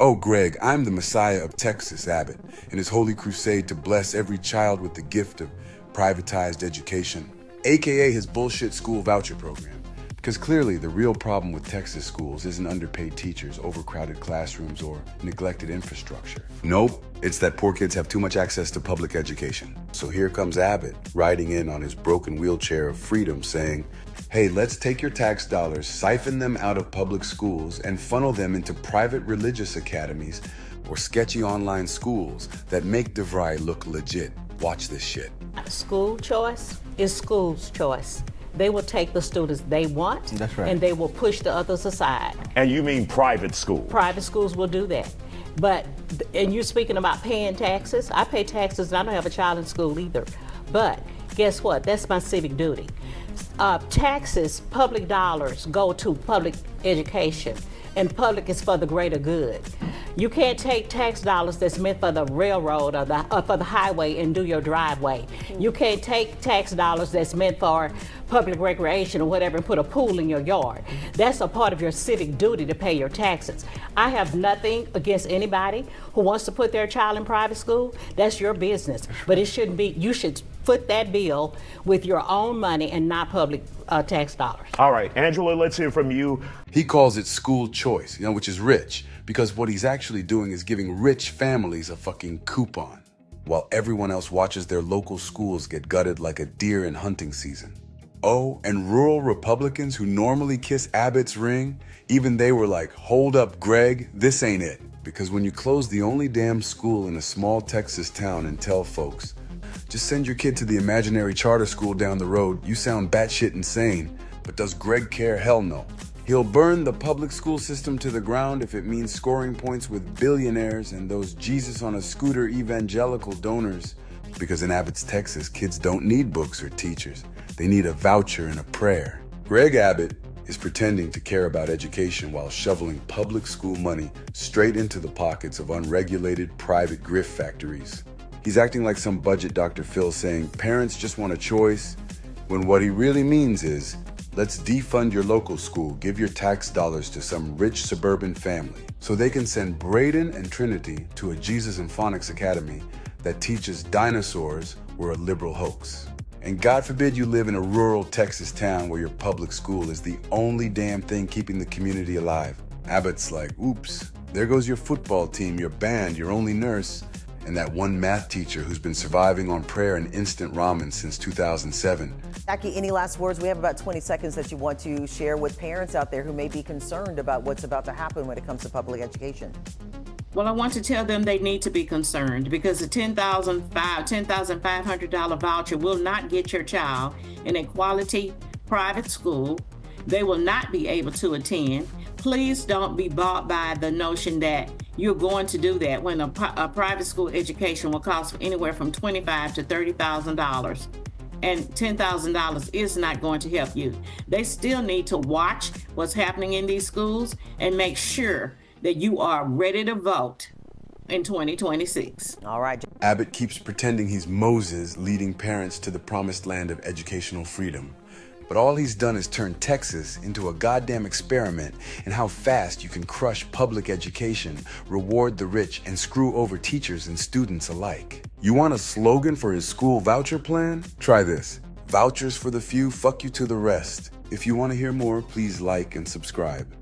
Oh, Greg, I'm the Messiah of Texas, Abbott, in his holy crusade to bless every child with the gift of privatized education, aka his bullshit school voucher program. Because clearly the real problem with Texas schools isn't underpaid teachers, overcrowded classrooms, or neglected infrastructure. Nope, it's that poor kids have too much access to public education. So here comes Abbott, riding in on his broken wheelchair of freedom, saying, hey, let's take your tax dollars, siphon them out of public schools, and funnel them into private religious academies or sketchy online schools that make DeVry look legit. Watch this shit. School choice is school's choice. They will take the students they want. That's right. And they will push the others aside. And you mean private school? Private schools will do that. But, and you're speaking about paying taxes. I pay taxes and I don't have a child in school either. But guess what? That's my civic duty. Taxes, public dollars go to public education, and public is for the greater good. You can't take tax dollars that's meant for the railroad or for the highway and do your driveway. You can't take tax dollars that's meant for public recreation or whatever and put a pool in your yard. That's a part of your civic duty to pay your taxes. I have nothing against anybody who wants to put their child in private school. That's your business. But it shouldn't be, you should foot that bill with your own money and not public tax dollars. All right, Angela, let's hear from you. He calls it school choice, which is rich, because what he's actually doing is giving rich families a fucking coupon, while everyone else watches their local schools get gutted like a deer in hunting season. Oh, and rural Republicans who normally kiss Abbott's ring, even they were like, hold up, Greg, this ain't it. Because when you close the only damn school in a small Texas town and tell folks, just send your kid to the imaginary charter school down the road, you sound batshit insane. But does Greg care? Hell no. He'll burn the public school system to the ground if it means scoring points with billionaires and those Jesus on a scooter evangelical donors. Because in Abbott's Texas, kids don't need books or teachers. They need a voucher and a prayer. Greg Abbott is pretending to care about education while shoveling public school money straight into the pockets of unregulated private grift factories. He's acting like some budget Dr. Phil saying parents just want a choice, when what he really means is, let's defund your local school, give your tax dollars to some rich suburban family so they can send Braden and Trinity to a Jesus and Phonics Academy that teaches dinosaurs were a liberal hoax. And God forbid you live in a rural Texas town where your public school is the only damn thing keeping the community alive. Abbott's like, oops, there goes your football team, your band, your only nurse, and that one math teacher who's been surviving on prayer and instant ramen since 2007. Jackie, any last words? We have about 20 seconds that you want to share with parents out there who may be concerned about what's about to happen when it comes to public education. Well, I want to tell them they need to be concerned because the $10,500 voucher will not get your child in a quality private school. They will not be able to attend. Please don't be bought by the notion that you're going to do that when a private school education will cost anywhere from $25,000 to $30,000. And $10,000 is not going to help you. They still need to watch what's happening in these schools and make sure that you are ready to vote in 2026. All right. Abbott keeps pretending he's Moses leading parents to the promised land of educational freedom. But all he's done is turn Texas into a goddamn experiment in how fast you can crush public education, reward the rich, and screw over teachers and students alike. You want a slogan for his school voucher plan? Try this. Vouchers for the few, fuck you to the rest. If you want to hear more, please like and subscribe.